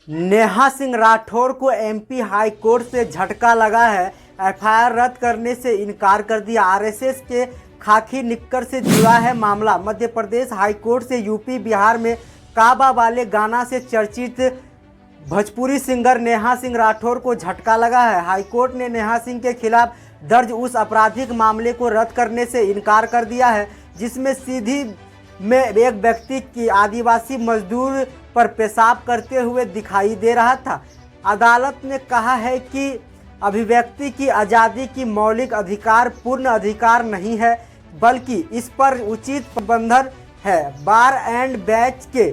नेहा सिंह राठौर को MP high court से झटका लगा है। एफआईआर रद्द करने से इनकार कर दिया। आरएसएस के खाकी निक्कर से जुड़ा है मामला। मध्य प्रदेश हाई कोर्ट से यूपी बिहार में काबा वाले गाना से चर्चित भोजपुरी सिंगर नेहा सिंह राठौर को झटका लगा है। हाईकोर्ट ने नेहा सिंह के खिलाफ दर्ज उस आपराधिक मामले को रद्द करने से इनकार कर दिया है जिसमें सीधी में एक व्यक्ति की आदिवासी मजदूर पर पेशाब करते हुए दिखाई दे रहा था। अदालत ने कहा है कि अभिव्यक्ति की आज़ादी की मौलिक अधिकार पूर्ण अधिकार नहीं है बल्कि इस पर उचित प्रबंधन है। बार एंड बैच के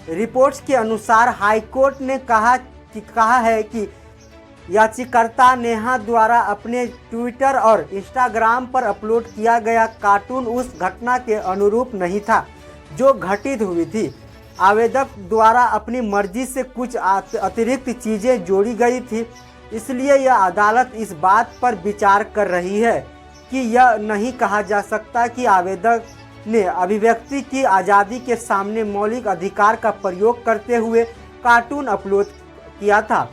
रिपोर्ट्स के अनुसार हाईकोर्ट ने कहा है कि याचिकाकर्ता नेहा द्वारा अपने ट्विटर और इंस्टाग्राम पर अपलोड किया गया कार्टून उस घटना के अनुरूप नहीं था जो घटित हुई थी। आवेदक द्वारा अपनी मर्जी से कुछ अतिरिक्त चीज़ें जोड़ी गई थी, इसलिए यह अदालत इस बात पर विचार कर रही है कि यह नहीं कहा जा सकता कि आवेदक ने अभिव्यक्ति की आज़ादी के सामने मौलिक अधिकार का प्रयोग करते हुए कार्टून अपलोड किया था।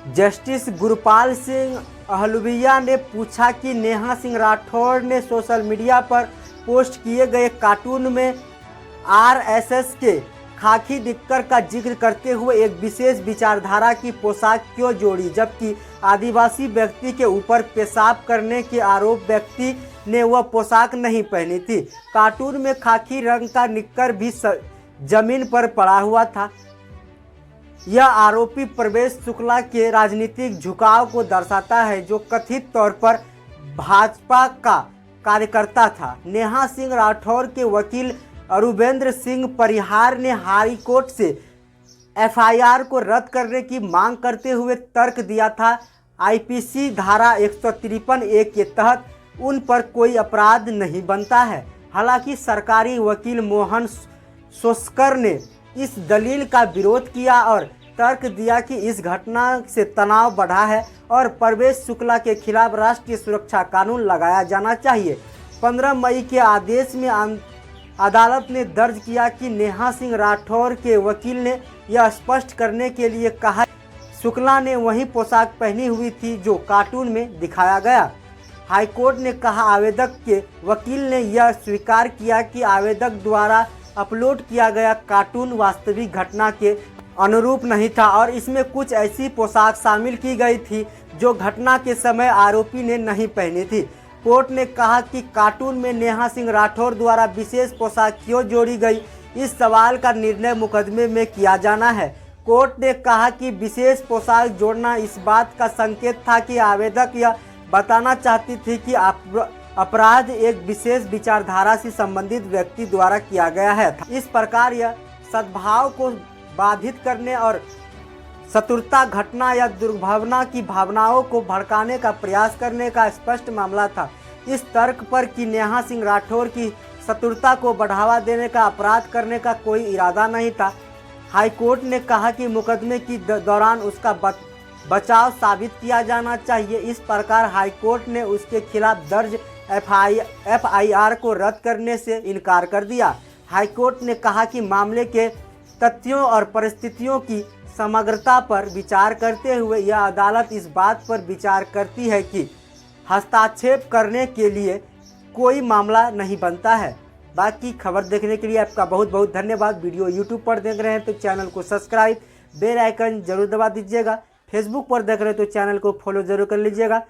जस्टिस गुरपाल सिंह अहलुवालिया ने पूछा कि नेहा सिंह राठौर ने सोशल मीडिया पर पोस्ट किए गए कार्टून में आरएसएस के खाकी निक्कर का जिक्र करते हुए एक विशेष विचारधारा की पोशाक क्यों जोड़ी, जबकि आदिवासी व्यक्ति के ऊपर पेशाब करने के आरोप व्यक्ति ने वह पोशाक नहीं पहनी थी। कार्टून में खाकी रंग का निक्कर भी जमीन पर पड़ा हुआ था। यह आरोपी प्रवेश शुक्ला के राजनीतिक झुकाव को दर्शाता है जो कथित तौर पर भाजपा का कार्यकर्ता था। नेहा सिंह राठौर के वकील अरुवेंद्र सिंह परिहार ने हाई कोर्ट से एफआईआर को रद्द करने की मांग करते हुए तर्क दिया था। आईपीसी धारा 153(a) के तहत उन पर कोई अपराध नहीं बनता है। हालांकि सरकारी वकील मोहन सोस्कर ने इस दलील का विरोध किया और तर्क दिया कि इस घटना से तनाव बढ़ा है और प्रवेश शुक्ला के खिलाफ राष्ट्रीय सुरक्षा कानून लगाया जाना चाहिए। 15 मई के आदेश में अदालत ने दर्ज किया कि नेहा सिंह राठौर के वकील ने यह स्पष्ट करने के लिए कहा शुक्ला ने वही पोशाक पहनी हुई थी जो कार्टून में दिखाया गया। हाईकोर्ट ने कहा आवेदक के वकील ने यह स्वीकार किया कि आवेदक द्वारा अपलोड किया गया कार्टून वास्तविक घटना के अनुरूप नहीं था और इसमें कुछ ऐसी पोशाक शामिल की गई थी जो घटना के समय आरोपी ने नहीं पहनी थी। कोर्ट ने कहा कि कार्टून में नेहा सिंह राठौर द्वारा विशेष पोशाक क्यों जोड़ी गई, इस सवाल का निर्णय मुकदमे में किया जाना है। कोर्ट ने कहा कि विशेष पोशाक जोड़ना इस बात का संकेत था कि आवेदक यह बताना चाहती थी कि अपराध एक विशेष विचारधारा से संबंधित व्यक्ति द्वारा किया गया है। इस प्रकार यह सद्भाव को बाधित करने और शत्रुता घटना या दुर्भावना की भावनाओं को भड़काने का प्रयास करने का स्पष्ट मामला था। इस तर्क पर कि नेहा सिंह राठौर की शत्रुता को बढ़ावा देने का अपराध करने का कोई इरादा नहीं था, हाईकोर्ट ने कहा कि मुकदमे की दौरान उसका बचाव साबित किया जाना चाहिए। इस प्रकार हाईकोर्ट ने उसके खिलाफ दर्ज एफआईआर को रद्द करने से इनकार कर दिया। हाईकोर्ट ने कहा कि मामले के तथ्यों और परिस्थितियों की समग्रता पर विचार करते हुए यह अदालत इस बात पर विचार करती है कि हस्तक्षेप करने के लिए कोई मामला नहीं बनता है। बाकी खबर देखने के लिए आपका बहुत बहुत धन्यवाद। वीडियो यूट्यूब पर देख रहे हैं तो चैनल को सब्सक्राइब, बेल आइकन जरूर दबा दीजिएगा। फेसबुक पर देख रहे हैं तो चैनल को फॉलो जरूर कर लीजिएगा।